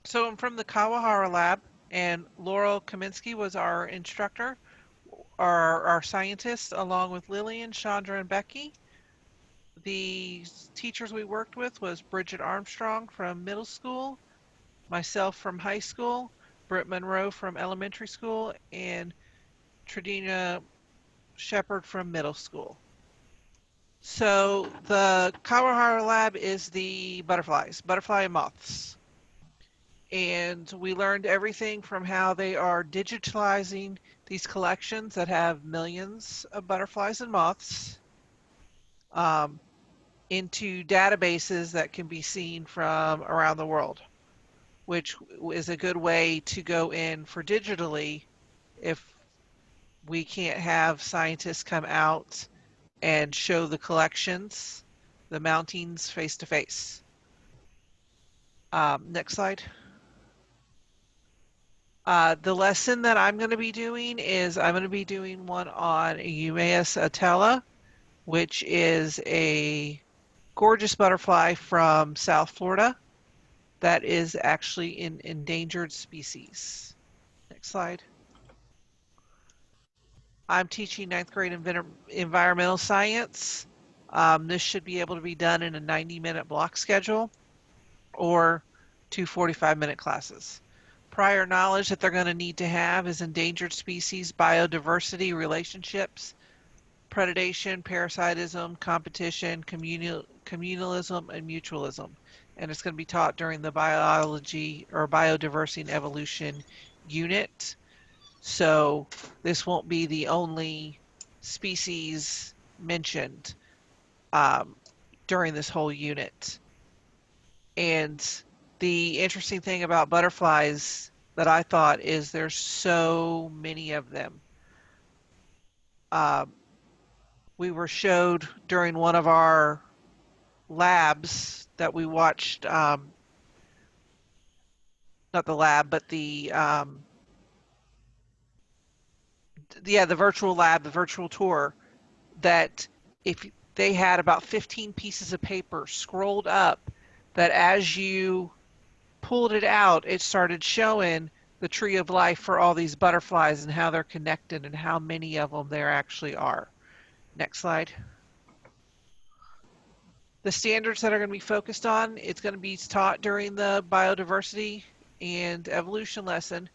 So I'm from the Kawahara lab, and Laurel Kaminsky was our instructor, our scientist, along with Lillian, Chandra, and Becky. The teachers we worked with was Bridget Armstrong from middle school, myself from high school, Britt Monroe from elementary school, and Tradina Shepard from middle school. So the Kawahara lab is the butterflies, butterfly and moths. And we learned everything from how they are digitalizing these collections that have millions of butterflies and moths um, into databases that can be seen from around the world, which is a good way to go in for digitally if we can't have scientists come out and show the collections, the mountings face to face. Next slide. The lesson that I'm going to be doing is I'm going to be doing one on Eumaeus atella, which is a gorgeous butterfly from South Florida that is actually an endangered species. Next slide. I'm teaching ninth grade environmental science. This should be able to be done in a 90-minute block schedule or two 45-minute classes. Prior knowledge that they're going to need to have is endangered species, biodiversity, relationships, predation, parasitism, competition, communalism, and mutualism. And it's going to be taught during the biology or biodiversity and evolution unit. So this won't be the only species mentioned during this whole unit. And the interesting thing about butterflies that I thought is there's so many of them. We were showed during one of our labs that we watched, not the lab, but the virtual lab, the virtual tour, that if they had about 15 pieces of paper scrolled up, that as you pulled it out, it started showing the tree of life for all these butterflies and how they're connected and how many of them there actually are. Next slide. The standards that are going to be focused on, it's going to be taught during the biodiversity and evolution lesson.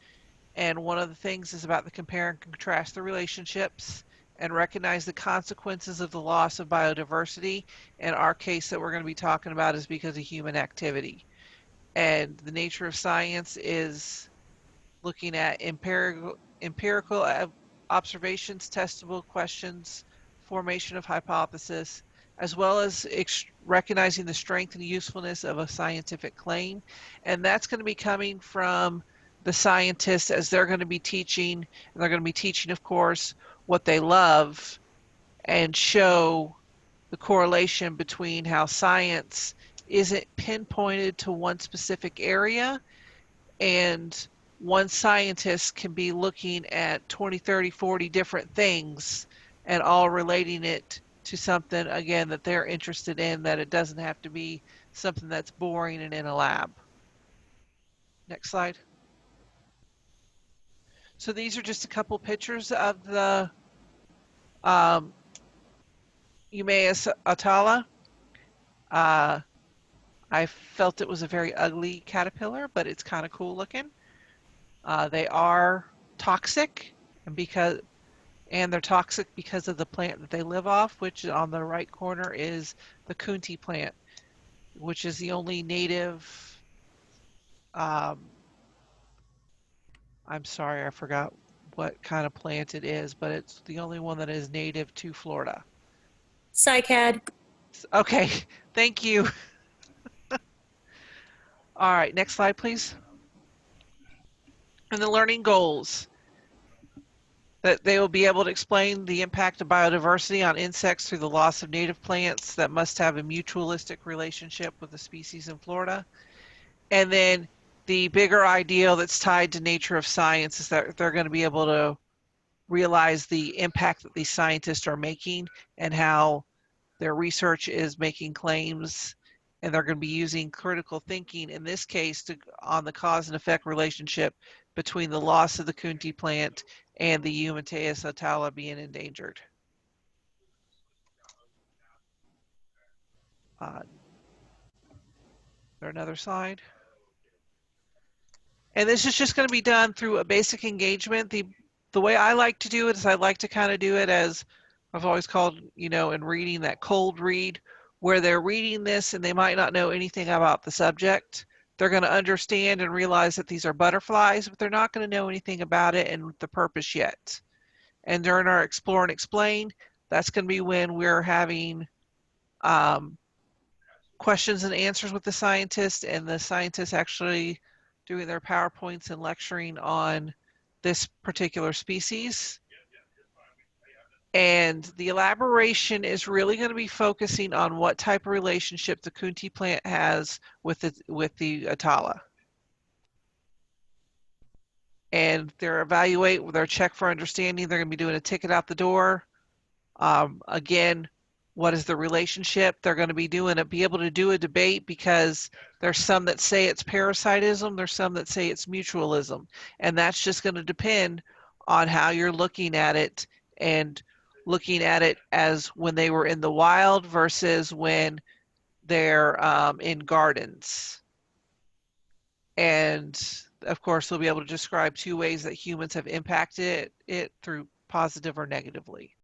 And one of the things is about the compare and contrast the relationships and recognize the consequences of the loss of biodiversity. In our case that we're going to be talking about is because of human activity. And the nature of science is looking at empirical observations, testable questions, formation of hypothesis, as well as recognizing the strength and usefulness of a scientific claim. And that's going to be coming from the scientists as they're going to be teaching. And they're going to be teaching, of course, what they love and show the correlation between how science isn't pinpointed to one specific area, and one scientist can be looking at 20, 30, 40 different things and all relating it to something, again, that they're interested in, that it doesn't have to be something that's boring and in a lab. Next slide. So these are just a couple pictures of the Eumaeus atala. I felt it was a very ugly caterpillar, but it's kind of cool looking. They are toxic, and they're toxic because of the plant that they live off, which on the right corner is the Kunti plant, which is the only native. I'm sorry, I forgot what kind of plant it is, but it's the only one that is native to Florida. Cycad. Okay, thank you. All right, next slide, please. And the learning goals. That they will be able to explain the impact of biodiversity on insects through the loss of native plants that must have a mutualistic relationship with the species in Florida. And then the bigger ideal that's tied to nature of science is that they're going to be able to realize the impact that these scientists are making and how their research is making claims and they're going to be using critical thinking in this case on the cause and effect relationship between the loss of the Kunti plant and the Eumateus atala being endangered. There another slide? And this is just going to be done through a basic engagement. The way I like to do it is I like to kind of do it as I've always called, in reading, that cold read, where they're reading this and they might not know anything about the subject. They're going to understand and realize that these are butterflies, but they're not going to know anything about it and the purpose yet. And during our explore and explain, that's going to be when we're having questions and answers with the scientists, and the scientists actually doing their PowerPoints and lecturing on this particular species. And the elaboration is really going to be focusing on what type of relationship the Kunti plant has with the Atala. And their check for understanding, they're going to be doing a ticket out the door. Again, what is the relationship? They're going to be able to do a debate, because there's some that say it's parasitism, there's some that say it's mutualism, and that's just going to depend on how you're looking at it, and looking at it as when they were in the wild versus when they're in gardens. And of course, they'll be able to describe 2 ways that humans have impacted it through positive or negatively.